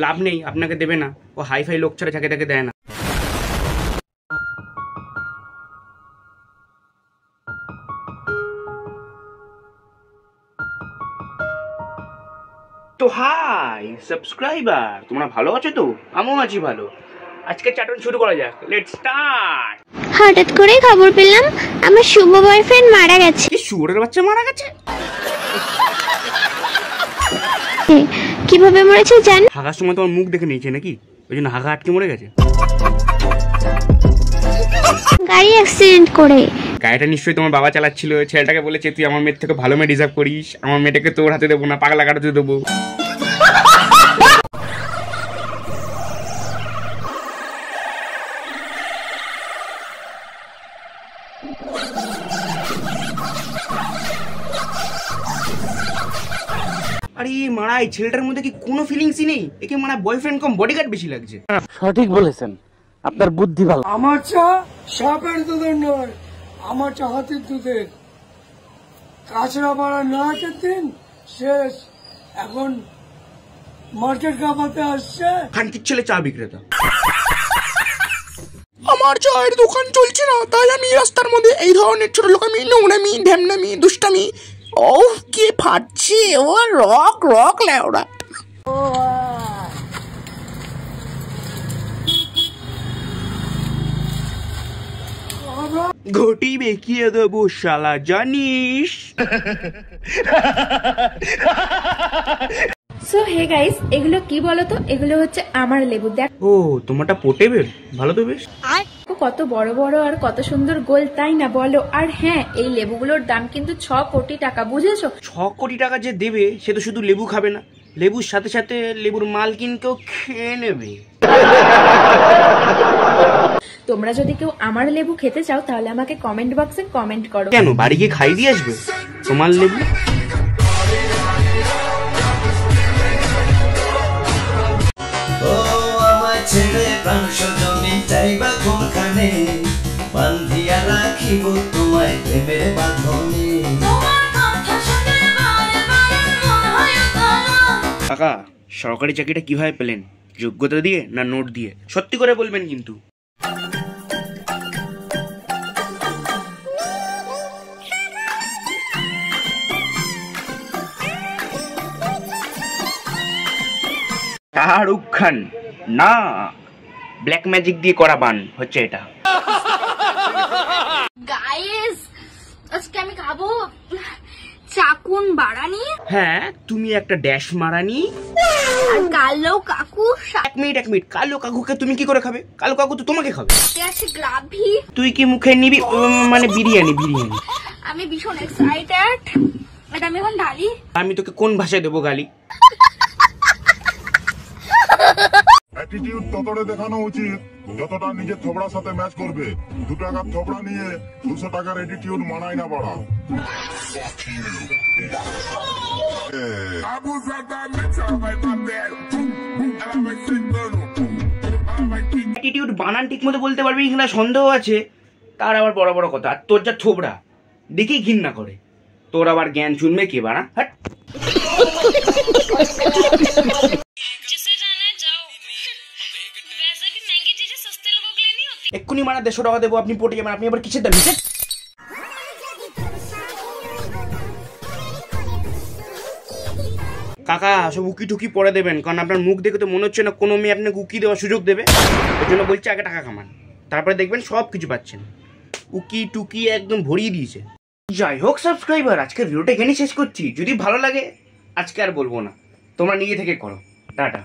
লাভ নেই, আপনাকে দেবে না, ও হাইফাই লোক ছাড়া যাকে তাকে দেয় না। তো হাই সাবস্ক্রাইবার, তোমরা ভালো আছো তো? আমিও আছি ভালো। আজকে চাটন শুরু করা যাক, লেটস স্টার্ট। হঠাৎ করে খবর পেলাম আমার শুভ বয়ফ্রেন্ড মারা গেছে। কি শুয়োরের বাচ্চা মারা গেছে? কিভাবে মরেছে জান? হাগার সময় তোমার মুখ দেখে নিয়েছে নাকি, ওই জন্য হাগা আটকে মরে গেছে? গাড়ি অ্যাক্সিডেন্ট করে। গাড়িটা নিশ্চয়ই তোমার বাবা চালাচ্ছিল, ছেলেটাকে বলেছে তুই আমার মেয়ের থেকে ভালো মেয়ে ডিজার্ভ করিস, আমার মেয়েটাকে তোর হাতে দেবো না, পাগলা কাটাতে দেবো। আরে মারা, এই ছেলেটার মধ্যে কি কোনো ফিলিংসই নেই? একে মারা বয়ফ্রেন্ড কম বডিগার্ড বেশি লাগছে। সঠিক বলেছেন, আপনার বুদ্ধি ভালো। আমার চা সাপের দুধের নয়, আমার চা হাতির দুধের। কাঁচরা পাড়া নাকের দিন শেষ, এখন মার্কেট কাপাতে আসছে। খানকির ছেলে চা বিক্রেতা। আমার চায়ের দোকান চলছে না, তাই আমি রাস্তার মধ্যে এই ধরনের ছোট লোকামি, নোংরামি, ঢ্যামনামি, দুষ্টামি। ও কে ফাটছে, ও রক রক লেওড়া। ঘটি বেঁকিয়ে দেবো শালা, জানিস? সো হে গাইস, এগুলো কি বলতো? এগুলো হচ্ছে আমার লেবু। দেখো ও তোমারটা পোর্টেবল, ভালো তো বেশ। কত বড় বড় আর কত সুন্দর গোল, তাই না বলো? আর হ্যাঁ, এই লেবুগুলোর দাম কিন্তু 6 কোটি টাকা, বুঝেছো? 6 কোটি টাকা যে দেবে সে তো শুধু লেবু খাবে না, লেবুর সাথে সাথে লেবুর মালকিনকেও খেয়ে নেবে। তোমরা যদি কেউ আমার লেবু খেতে চাও তাহলে আমাকে কমেন্ট বক্সে কমেন্ট করো। কেন, বাড়ি গিয়ে খাই দিয়ে আসবে তোমার লেবু? ও আমার ছেলে প্রাণ সজনী যাইবা কোনখানে, বান্ধিয়া রাখিব তোমায় প্রেমের বাঁধনে। কাকা, সরকারি চাকরিটা কিভাবে পেলেন? যোগ্যতা দিয়ে না নোট দিয়ে? সত্যি করে বলবেন কিন্তু। শাহরুখ খান না, ব্ল্যাক ম্যাজিক দিয়ে করা বান হচ্ছে এটা। গাইস, আজকে আমি খাবো চাকুন বাড়ানি। হ্যাঁ, তুমি একটা ড্যাশ মারানি। আর কালো কাকু এক মিনিট, কালো কাকুকে তুমি কি করে খাবে? কালো কাকু তো তোমাকে খাবে। আছে গ্রাভি। তুই কি মুখে নিবি? মানে বিরিয়ানি। আমি ভীষণ এক্সাইটেড, এটা আমি এখন ঢালি। আমি তোকে কোন ভাষায় দেবো গালি? অ্যাটিটিউড ততটা দেখানো উচিত যতটা নিজের থোবড়ার সাথে ম্যাচ করবে। 2 টাকার থোবড়া নিয়ে 200 টাকার অ্যাটিটিউড মানায় না বাড়া। অ্যাটিটিউড বানান ঠিক মতো বলতে পারবি কিনা সন্দেহ আছে, তার আবার বড় বড় কথা। আর তোর যা থোবড়া দেখেই ঘৃণা করে। তোর আবার জ্ঞান শুনবে কে বাড়া? হ্যাঁ, এক্ষুনি মারা 150 টাকা দেবো, আপনি পটে যাবেন। আপনি আবার কিসের দাম? কাকা, সব উকি টুকি পরে দেবেন, কারণ আপনার মুখ দেখে তো মনে হচ্ছে না কোনো মেয়ে আপনাকে উকি দেওয়ার সুযোগ দেবে। ওই জন্য বলছি আগে টাকা কামান, তারপরে দেখবেন সব কিছু পাচ্ছেন। উকি টুকি একদম ভরিয়ে দিয়েছে। যাই হোক সাবস্ক্রাইবার, আজকের ভিডিওটা এখানেই শেষ করছি। যদি ভালো লাগে আজকে আর বলবো না, তোমরা নিজে থেকে করো। টাটা।